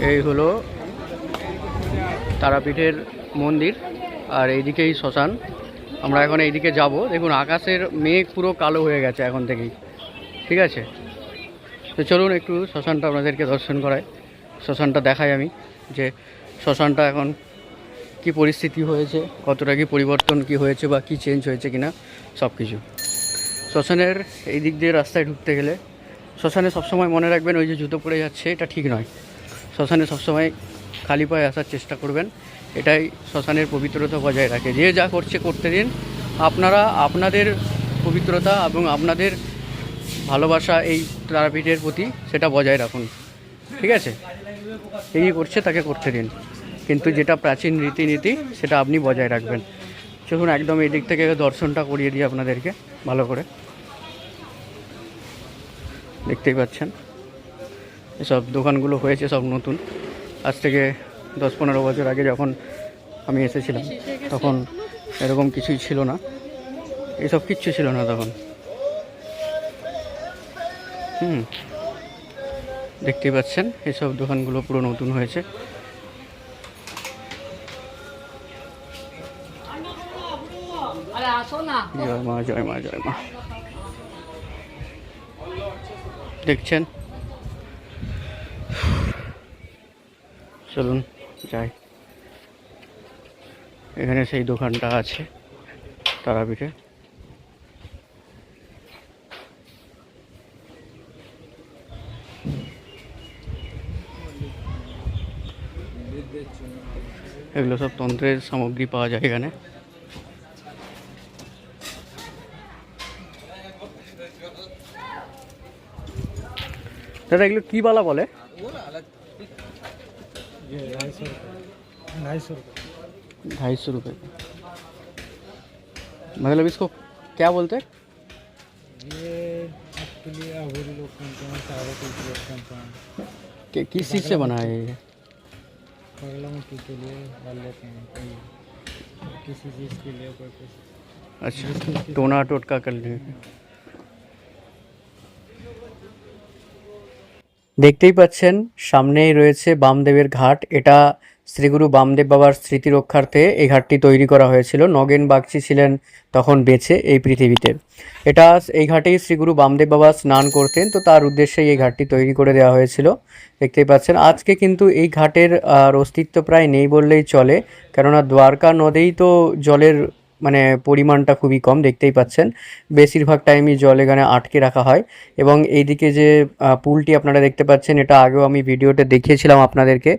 এই হলো তারাপীঠের মন্দির আর এইদিকেই শ্মশান। আমরা এখন এইদিকে যাব। দেখুন আকাশের মেঘ পুরো কালো হয়ে গেছে এখন থেকেই, ঠিক আছে। তো চলুন একটু শ্মশানটা আপনাদেরকে দর্শন করাই, শ্মশানটা দেখাই আমি, যে শ্মশানটা এখন কি পরিস্থিতি হয়েছে, কতটা কি পরিবর্তন কি হয়েছে বা কি চেঞ্জ হয়েছে কিনা সব কিছু। শ্মশানের এই দিক দিয়ে রাস্তায় ঢুকতে গেলে শ্মশানে সবসময় মনে রাখবেন ওই যে জুতো পরে যাচ্ছে এটা ঠিক নয়। শ্মশানে সবসময় খালি পায়ে আসার চেষ্টা করবেন, এটাই শ্মশানের পবিত্রতা বজায় রাখে। যে যা করছে করতে দিন, আপনারা আপনাদের পবিত্রতা এবং আপনাদের ভালোবাসা এই তারাপীঠের প্রতি সেটা বজায় রাখুন, ঠিক আছে। এই করছে তাকে করতে দিন, কিন্তু যেটা প্রাচীন রীতিনীতি সেটা আপনি বজায় রাখবেন। চলুন একদম এই দিক থেকে দর্শনটা করিয়ে দিই আপনাদেরকে ভালো করে। দেখতেই পাচ্ছেন এসব দোকানগুলো হয়েছে সব নতুন, আজ থেকে 10-15 বছর আগে যখন আমি এসেছিলাম তখন এরকম কিছুই ছিল না, এসব কিচ্ছু ছিল না তখন। দেখতেই পাচ্ছেন এসব দোকানগুলো পুরো নতুন হয়েছে। জয় মা জয় মা জয় মা। দেখছেন, চলুন যাই। এখানে সেই দোকানটা আছে তারাপীঠে। এগুলো সব তন্ত্রের সামগ্রী পাওয়া যায় এখানে। দাদা এগুলো কি বালা বলে? 250 रुपये। मतलब इसको क्या बोलते हैं? ये आपके लिए अघोरी लोग पहनते हैं, सारे कुछ लोग पहनते हैं। किस चीज़ से बना है ये? पगला मुखी के लिए डाल लेते हैं, कोई किसी चीज़ के लिए, कोई कुछ। अच्छा, टोना टोटका कर लिए। দেখতেই পাচ্ছেন সামনেই রয়েছে বামদেবের ঘাট। এটা শ্রীগুরু বামদেব বাবার স্মৃতি রক্ষার্থে এই ঘাটটি তৈরি করা হয়েছিল। নগেন বাগচি ছিলেন তখন বেঁচে এই পৃথিবীতে। এই ঘাটেই শ্রীগুরু বামদেব বাবা স্নান করতেন, তো তার উদ্দেশ্যেই এই ঘাটটি তৈরি করে দেওয়া হয়েছিল। দেখতেই পাচ্ছেন আজকে কিন্তু এই ঘাটের অস্তিত্ব প্রায় নেই বললেই চলে, কেননা দ্বারকা নদেই তো জলের মানে পরিমাণটা খুবই কম। দেখতেই পাচ্ছেন বেশিরভাগ টাইমই জল এখানে আটকে রাখা হয়। এবং এইদিকে যে পুলটি আপনারা দেখতে পাচ্ছেন, এটা আগেও আমি ভিডিওতে দেখিয়েছিলাম আপনাদেরকে।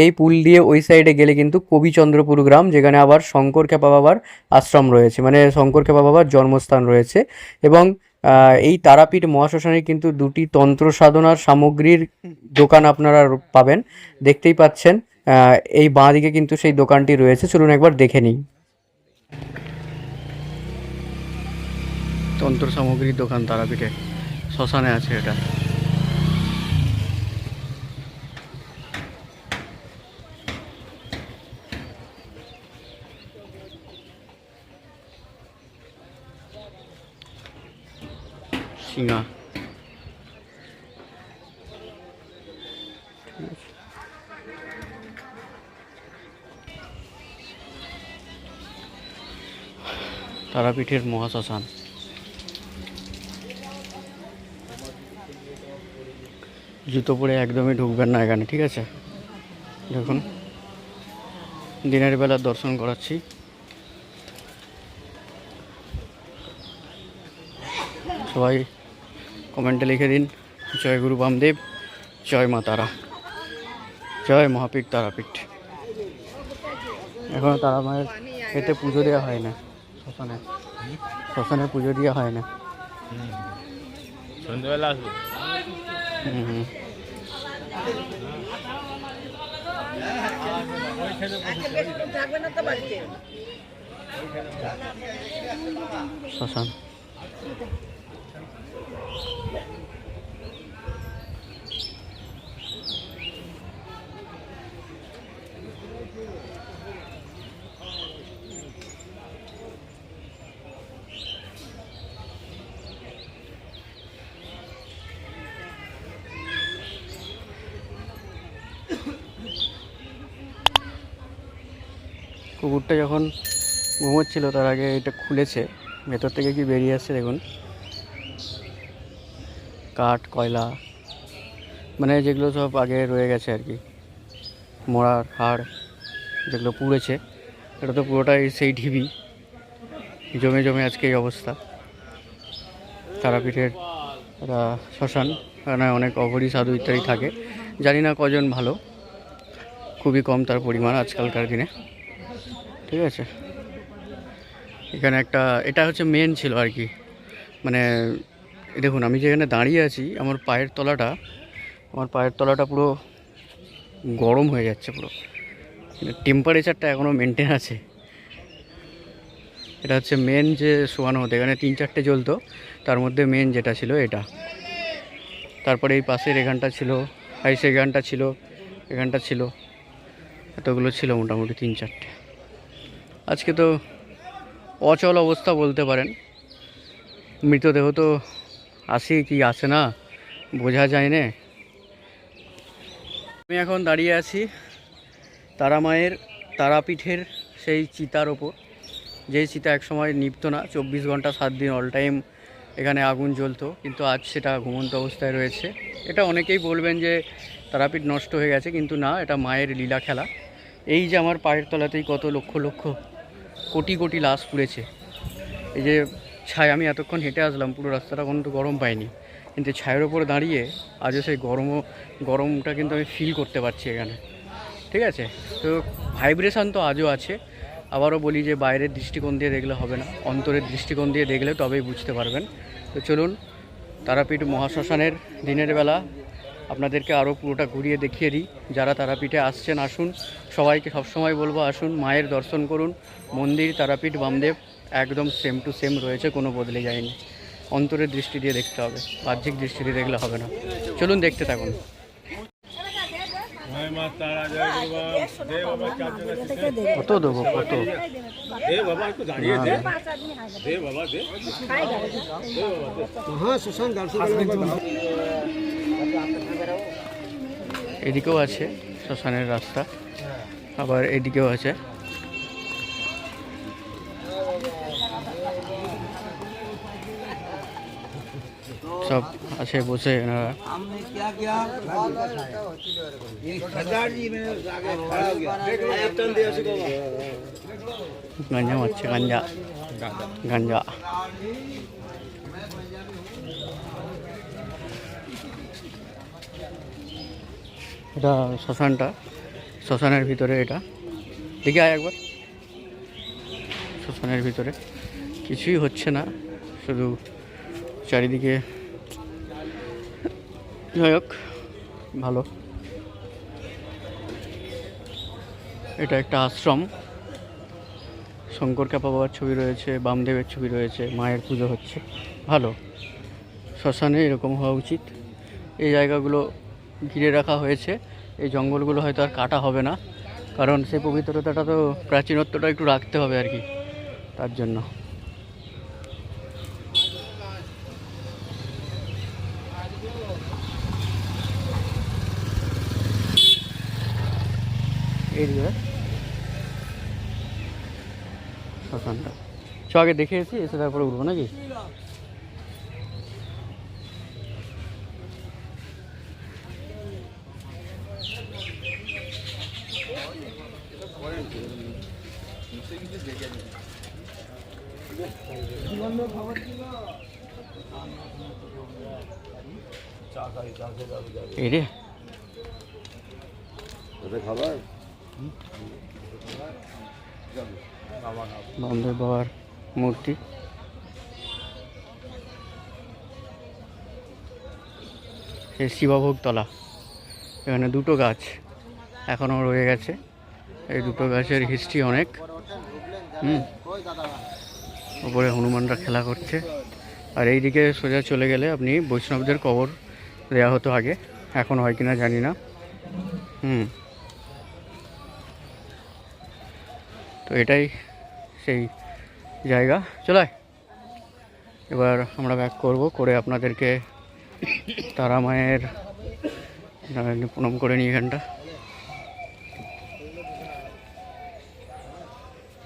এই পুল দিয়ে ওই সাইডে গেলে কিন্তু কবিচন্দ্রপুর গ্রাম, যেখানে আবার শঙ্কর খ্যাপা বাবার আশ্রম রয়েছে, মানে শঙ্কর খ্যাপা বাবার জন্মস্থান রয়েছে। এবং এই তারাপীঠ মহাশ্মশানে কিন্তু 2টি তন্ত্র সাধনার সামগ্রীর দোকান আপনারা পাবেন। দেখতেই পাচ্ছেন এই বাঁ দিকে কিন্তু সেই দোকানটি রয়েছে, চলুন একবার দেখে নিই। তন্ত্র সামগ্রীর দোকান তারাপীঠে শ্মশানে আছে এটা। শিঙা তারাপীঠের মহাশ্মশান। জুতো পরে একদমই ঢুকবেন না এখানে, ঠিক আছে। দেখুন দিনের বেলা দর্শন করাচ্ছি। সবাই কমেন্টে লিখে দিন জয় গুরু বামদেব, জয় মা তারা, জয় মহাপীঠ তারাপীঠ। এখনো তারা মায়ের এতে পুজো দেওয়া হয় না, শ্মশানে শ্মশানে পুজো দেওয়া হয় না। সন্ধ্যেবেলা আসবো। শ্মশান কুকুরটা যখন ঘুমোচ্ছিল তার আগে এটা খুলেছে, ভেতর থেকে কি বেরিয়ে আসছে দেখুন। কাঠ, কয়লা, মানে যেগুলো সব আগে রয়ে গেছে আর কি, মরার হাড় যেগুলো পুড়েছে, এটা তো পুরোটাই সেই ঢিবি জমে জমে আজকে এই অবস্থা। তারাপীঠের একটা শ্মশান, এখানে অনেক অঘরী সাধু ইত্যাদি থাকে, জানি না কজন ভালো, খুবই কম তার পরিমাণ আজকালকার দিনে। ঠিক আছে, এখানে একটা, এটা হচ্ছে মেন ছিল আর কি, মানে দেখুন আমি যেখানে দাঁড়িয়ে আছি আমার পায়ের তলাটা পুরো গরম হয়ে যাচ্ছে, পুরো টেম্পারেচারটা এখনও মেনটেন আছে। এটা হচ্ছে মেন যে শোয়ানো হতো, এখানে 3-4টে জ্বলতো, তার মধ্যে মেন যেটা ছিল এটা। তারপরে এই পাশের এখানটা ছিল, সেখানটা ছিল, এখানটা ছিল, এতগুলো ছিল মোটামুটি 3-4টে। আজকে তো অচল অবস্থা বলতে পারেন, মৃতদেহ তো আসে কি আসে না বোঝা যায় না। আমি এখন দাঁড়িয়ে আছি তারাপীঠের সেই চিতার ওপর, যেই চিতা একসময় নিভতো না, 24 ঘন্টা 7 দিন অল টাইম এখানে আগুন জ্বলতো, কিন্তু আজ সেটা ঘুমন্ত অবস্থায় রয়েছে। এটা অনেকেই বলবেন যে তারাপীঠ নষ্ট হয়ে গেছে, কিন্তু না, এটা মায়ের লীলা খেলা। এই যে আমার পায়ের তলাতেই কত লক্ষ লক্ষ কোটি কোটি লাশ পুড়েছে। এই যে ছাই, আমি এতক্ষণ হেঁটে আসলাম, পুরো রাস্তাটা কিন্তু গরম পাইনি, কিন্তু ছায়ের ওপর দাঁড়িয়ে আজও সেই গরমটা কিন্তু আমি ফিল করতে পারছি এখানে। ঠিক আছে, তো ভাইব্রেশান তো আজও আছে। আবারও বলি যে বাইরের দৃষ্টিকোণ দিয়ে দেখলে হবে না, অন্তরের দৃষ্টিকোণ দিয়ে দেখলে তবেই বুঝতে পারবেন। তো চলুন তারাপীঠ মহাশ্মশানের দিনের বেলা আপনাদেরকে আরও পুরোটা ঘুরিয়ে দেখিয়ে দিই। যারা তারাপীঠে আসছেন আসুন, সবাইকে সবসময় বলবো আসুন, মায়ের দর্শন করুন। মন্দির তারাপীঠ বামদেব একদম সেম টু সেম রয়েছে, কোনো বদলে যায়নি। অন্তরের দৃষ্টি দিয়ে দেখতে হবে, বাহ্যিক দৃষ্টি দিয়ে দেখলে হবে না। চলুন দেখতে থাকুন। কত দেবো, কত এদিকেও আছে শ্মশানের রাস্তা, আবার এদিকেও আছে। সব আছে বসে এনারা। গাঞ্জা মারছে, গাঞ্জা গাঞ্জা। এটা শ্মশানের ভিতরে, এটা দেখি আয় একবার। শ্মশানের ভিতরে কিছুই হচ্ছে না, শুধু চারিদিকে, যাই হোক ভালো। এটা একটা আশ্রম, শঙ্কর কাপা বাবার ছবি রয়েছে, বামদেবের ছবি রয়েছে, মায়ের পুজো হচ্ছে, ভালো। শ্মশানে এরকম হওয়া উচিত। এই জায়গাগুলো ঘিরে রাখা হয়েছে, এই জঙ্গলগুলো হয়তো আর কাটা হবে না, কারণ সেই পবিত্রতাটা তো, প্রাচীনত্বটা একটু রাখতে হবে আর কি, তার জন্য। এই শ্মশানটা চ আগে দেখে এসে তারপরে উঠবো নাকি। এই রে খাবার বামদেব বাবার মূর্তি। এই শিবভোগতলা, এখানে দুটো গাছ এখনও রয়ে গেছে, এই দুটো গাছের হিস্ট্রি অনেক। ওপরে হনুমানরা খেলা করছে, আর এই দিকে সোজা চলে গেলে আপনি বৈষ্ণবদের কবর দেওয়া হতো আগে, এখন হয় কিনা জানি না। তো এটাই সেই জায়গা। চলায় এবার আমরা ব্যাক করে আপনাদেরকে তারা মায়ের প্রণাম করে নিই। এখানটা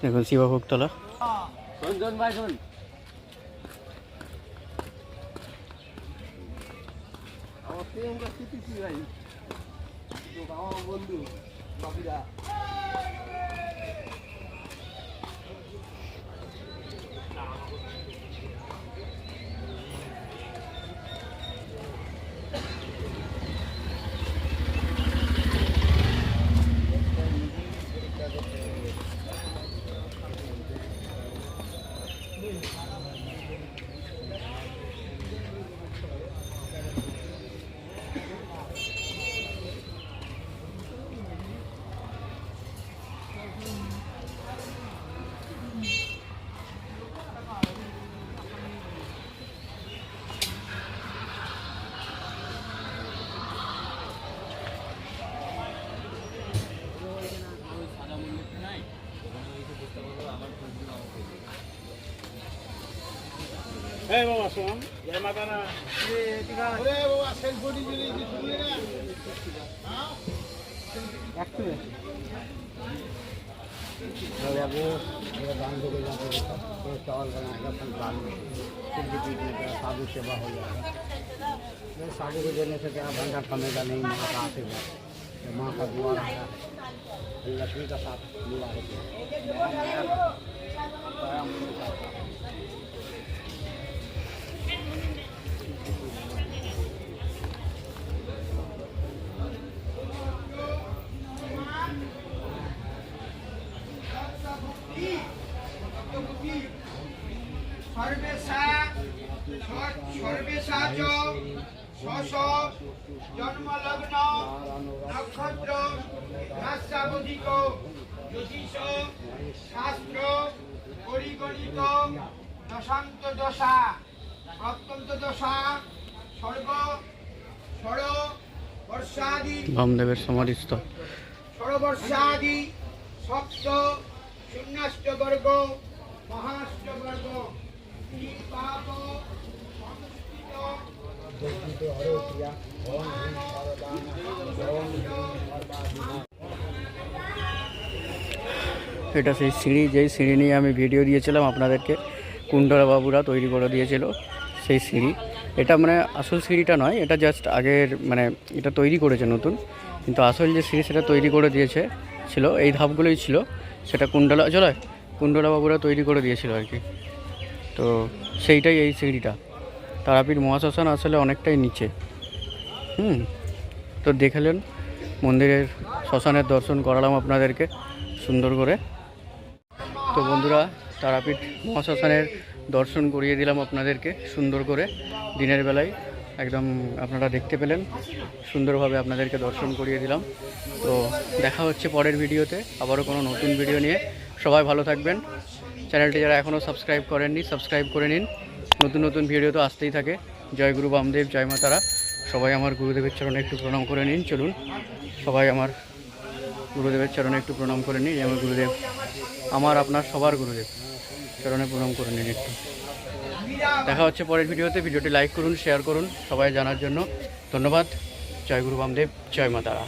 দেখুন শিবভোগতলা। Hey bawa Suam, jai Mata Ra. Hey bawa selfie dili di sini na. Haa? একটু रवि को ये बांध के जाते हैं तो चावल बनाएगा संक्रांत में फिर भी पीने का साधु सेवा हो जाएगा। ये साधु को देने से क्या भंडार कमेगा नहीं, माँ का आशीर्वाद, माँ का दुआ है, लक्ष्मी का साथ मिला है। সর্বেশা চ স্ব জন্মলগ্ন নক্ষত্র রাস্যাবধিক জ্যোতিষ শাস্ত্র পরিগণিত দশান্ত দশা প্রত্যন্ত দশা সর্ব ষড় বর্ষাদি বামদেবের সমাধিস্থল। ষড়বর্ষাদি সপ্ত শূন্যাষ্টবর্গ মহাষ্টবর্গ পাপ এটা সেই সিঁড়ি, যেই সিঁড়ি নিয়ে আমি ভিডিও দিয়েছিলাম আপনাদেরকে, কুণ্ডলা বাবুরা তৈরি করে দিয়েছিল সেই সিঁড়ি। এটা মানে আসল সিঁড়িটা নয়, এটা জাস্ট আগের মানে এটা তৈরি করেছে নতুন, কিন্তু আসল যে সিঁড়ি সেটা তৈরি করে দিয়েছে ছিল এই ধাপগুলোই ছিল, সেটা কুণ্ডলা বাবুরা তৈরি করে দিয়েছিল আর কি। তো সেইটাই এই সিঁড়িটা। তারাপীঠ মহাশ্মশান আসলে অনেকটাই নিচে। তো দেখালেন মন্দিরের শ্মশানের দর্শন করালাম আপনাদেরকে সুন্দর করে। তো বন্ধুরা, তারাপীঠ মহাশ্মশানের দর্শন করিয়ে দিলাম আপনাদেরকে সুন্দর করে দিনের বেলায়, একদম আপনারা দেখতে পেলেন সুন্দরভাবে, আপনাদেরকে দর্শন করিয়ে দিলাম। তো দেখা হচ্ছে পরের ভিডিওতে আবারও কোনো নতুন ভিডিও নিয়ে। সবাই ভালো থাকবেন। চ্যানেলটি যারা এখনও সাবস্ক্রাইব করেননি সাবস্ক্রাইব করে নিন, নতুন নতুন ভিডিও তো আসতেই থাকে। জয় গুরু বামদেব, জয় মা তারা। সবাই আমার গুরুদেবের চরণে একটু প্রণাম করে নিন। চলুন সবাই আমার গুরুদেবের চরণে একটু প্রণাম করে নিন। আমার গুরুদেব, আমার আপনার সবার গুরুদেব, চরণে প্রণাম করে নিন একটু। দেখা হচ্ছে পরের ভিডিওতে। ভিডিওটি লাইক করুন, শেয়ার করুন সবাই জানার জন্য। ধন্যবাদ। জয় গুরু বামদেব, জয় মা তারা।